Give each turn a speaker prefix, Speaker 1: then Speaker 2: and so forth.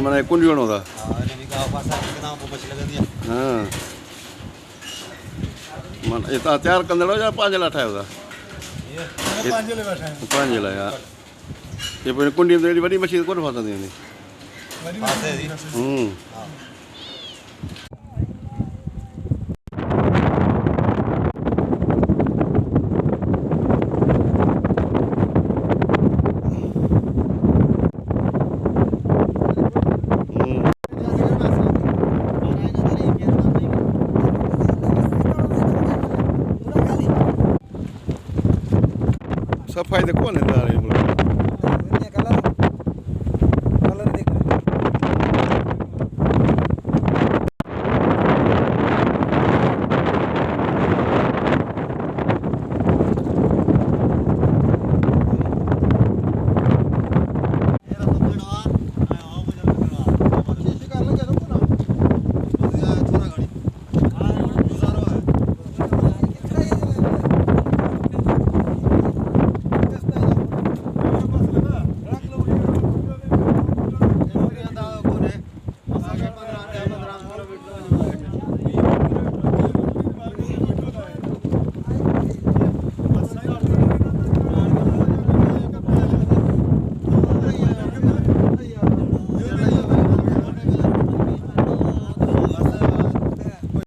Speaker 1: मैंने कुंडी होता हाँ मन इतना तैयार कंदड़ो या 5 लाख है 5 लाख यार ये पर कुंडी में बड़ी मछली कौन फंसा दी सफाई तो कौन है